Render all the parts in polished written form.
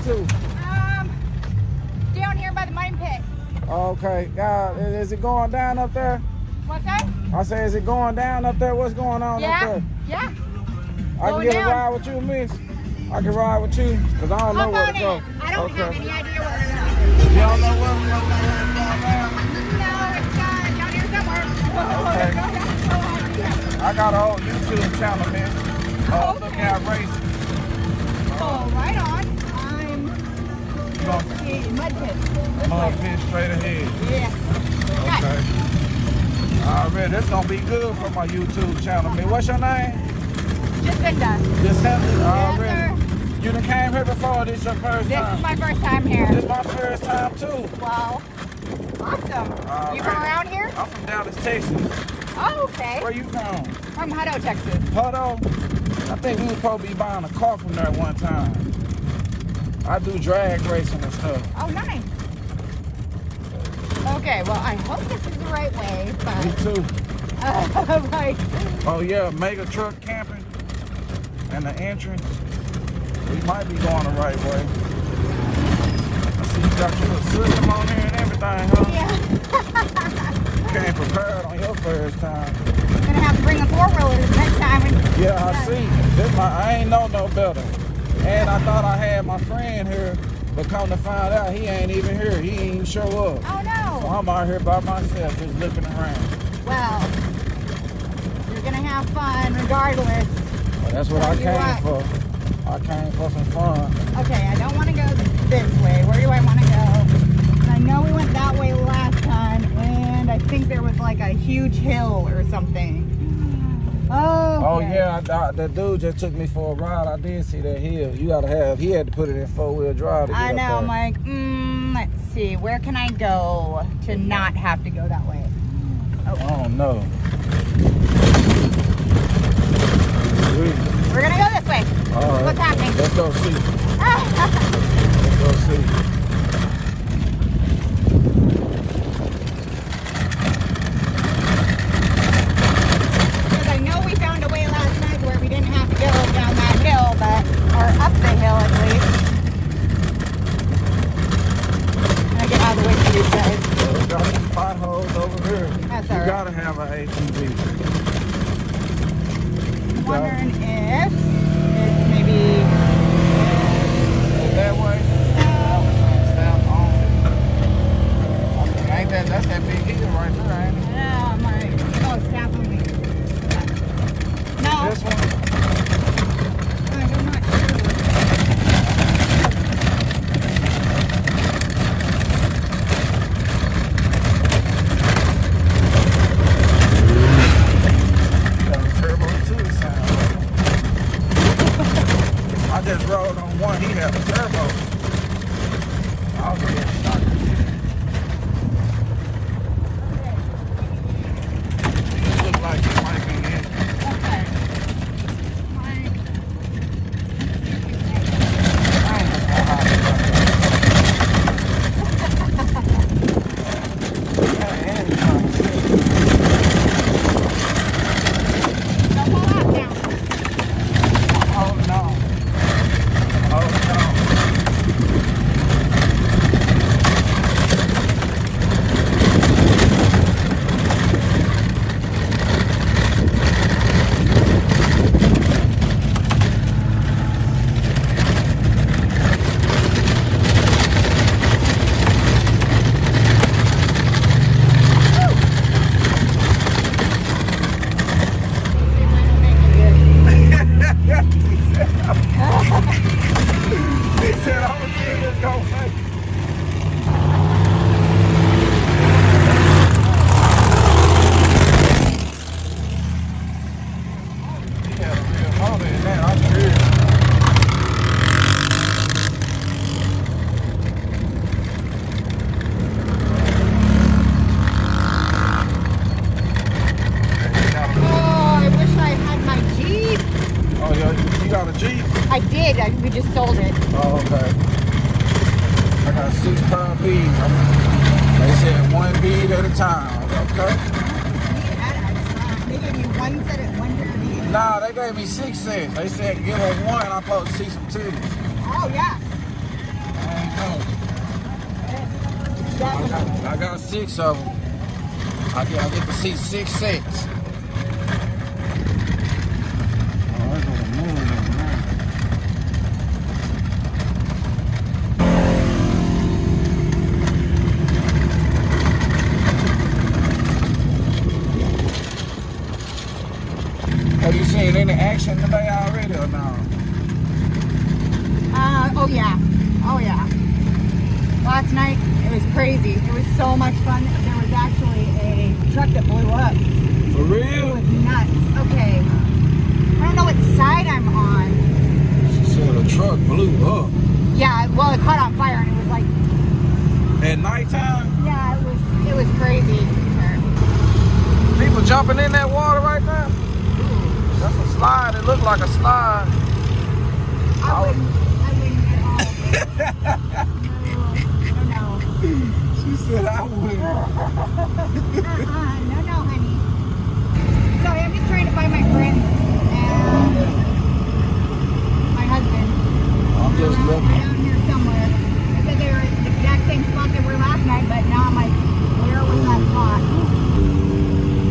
to? Down here by the mine pit. Okay. Is it going down up there? What's that? I say, is it going down up there? What's going on up there? Yeah. I can get a ride with you, miss? I can ride with you? Because I don't know where to go. I don't have any idea where to go. You don't know where it's going down? No, it's down here somewhere. Okay. No idea. I got a whole YouTube channel, man. Look at racing. Oh, right on. Let's see, mud pit. Mud pit straight ahead. Yeah. Okay. Alright, this gonna be good for my YouTube channel, man. What's your name? Jacinda. Jacinda. Yes, sir. You done came here before, or this your first time? This is my first time here. This is my first time too. Wow. Awesome. You from around here? I'm from Dallas, Texas. Oh, okay. Where you from? From Hutto, Texas. Hutto? I think we was supposed to be buying a car from there one time. I do drag racing and stuff. Oh, nice. Okay, well, I hope this is the right way, but... Me too. Right. Oh yeah, mega truck camping. And the entrance. We might be going the right way. I see you got your little system on here and everything, huh? Yeah. You came prepared on your first time. I'm gonna have to bring a four-wheeler next time. Yeah, I see. I ain't know no better. And I thought I had my friend here, but come to find out, he ain't even here. He ain't even show up. Oh no. So I'm out here by myself, just looking around. Well, you're gonna have fun regardless. Well, that's what I came for. I came for some fun. Okay, I don't want to go this way. Where do I want to go? I know we went that way last time, and I think there was like a huge hill or something. Oh. Okay. Oh yeah, the dude just took me for a ride. I did see that hill. You gotta have. He had to put it in 4-wheel drive to get I know. up I'm like, let's see. Where can I go to not have to go that way? Oh. I don't know. We're gonna go this way. All right. What's happening? Let's go see. Let's go see. Because I know we found a way last night where we didn't have to go down that hill, or up the hill at least. I'm gonna get out of the way for these guys. We got some potholes over here. That's you all right. gotta have an ATV. I'm wondering if it's maybe that way. Ain't that's that big hill right there, ain't it? yeah, I'm like, oh, it's definitely no. This one? I'm not sure. Got a turbo too, sound. I just rode on one, he had a turbo. I was a little shocked. Look like it might be it. Okay. I ain't gonna go high about Don't pull out now. Oh no. Oh no. He said, I was seeing this go fake. He had a real motor in that, I'm sure. Oh, I wish I had my Jeep. Oh, yeah, you got a Jeep? I did. We just sold it. Oh, okay. I got 6 pound beads. They said 1 bead at a time. Okay. They gave me one set at one bead. Nah, they gave me 6 cents. They said give her 1. I'm supposed to see some titties. Oh yeah. I got 6 of them. I get to see 6 sets. Have you seen any action today already or no? Oh yeah. Oh yeah. Last night, it was crazy. It was so much fun. There was actually a truck that blew up. For real? It was nuts. Okay. I don't know what side I'm on. She said a truck blew up. Yeah, well, it caught on fire and it was like... At nighttime? Yeah, it was crazy. People jumping in that water right now? That's a slide. It looked like a slide. I wouldn't at all. No. She said I wouldn't. No, honey. Sorry, I'm just trying to find my friends and my husband. I'm just looking. Down here somewhere. They said they were at the exact same spot they were last night, but now I'm like, where was that spot?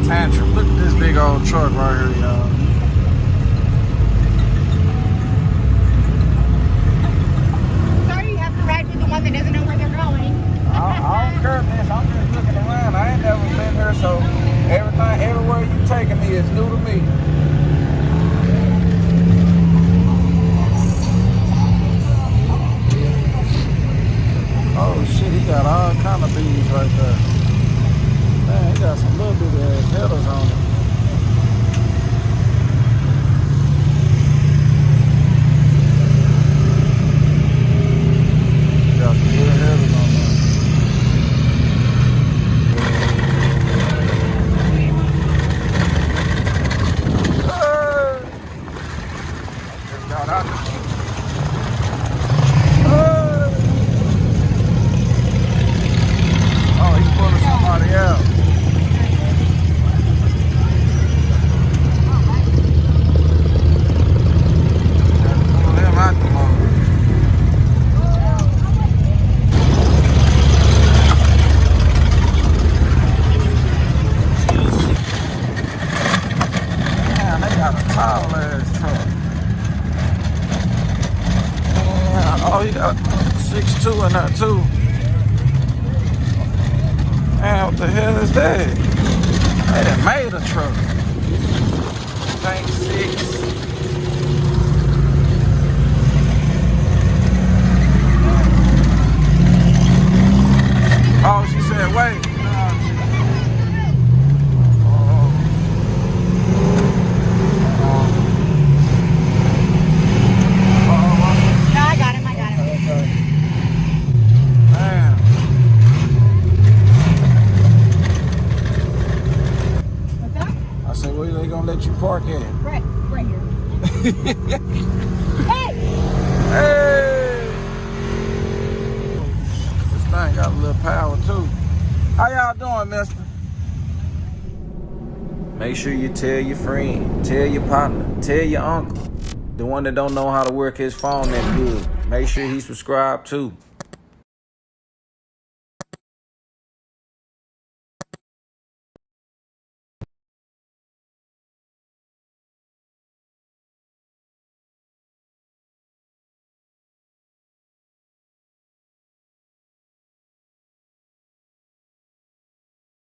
Tantrum. Look at this big old truck right here, y'all. Sorry, you have to ride with the one that doesn't know where they're going. I don't care, miss. I'm just looking around. I ain't never been here, so everywhere you taking me is new to me. Oh shit, he got all kind of bees right there. Man, he got some little bitty ass headers on it. He got some good headers on there. Just got out the Oh, he's pulling somebody out. Pull him out the motor. Man, they got a tall ass truck. Man, oh, he got 6'2" in there too. Man, what the hell is that? They done made a truck. Tank 6. Oh, she said, wait. No, I got him. Okay. Man. What's up? I said, where they gonna let you park at? Right here. Hey! Hey! This thing got a little power too. How y'all doing, mister? Make sure you tell your friend, tell your partner, tell your uncle. The one that don't know how to work his phone that good. Make sure he subscribed too.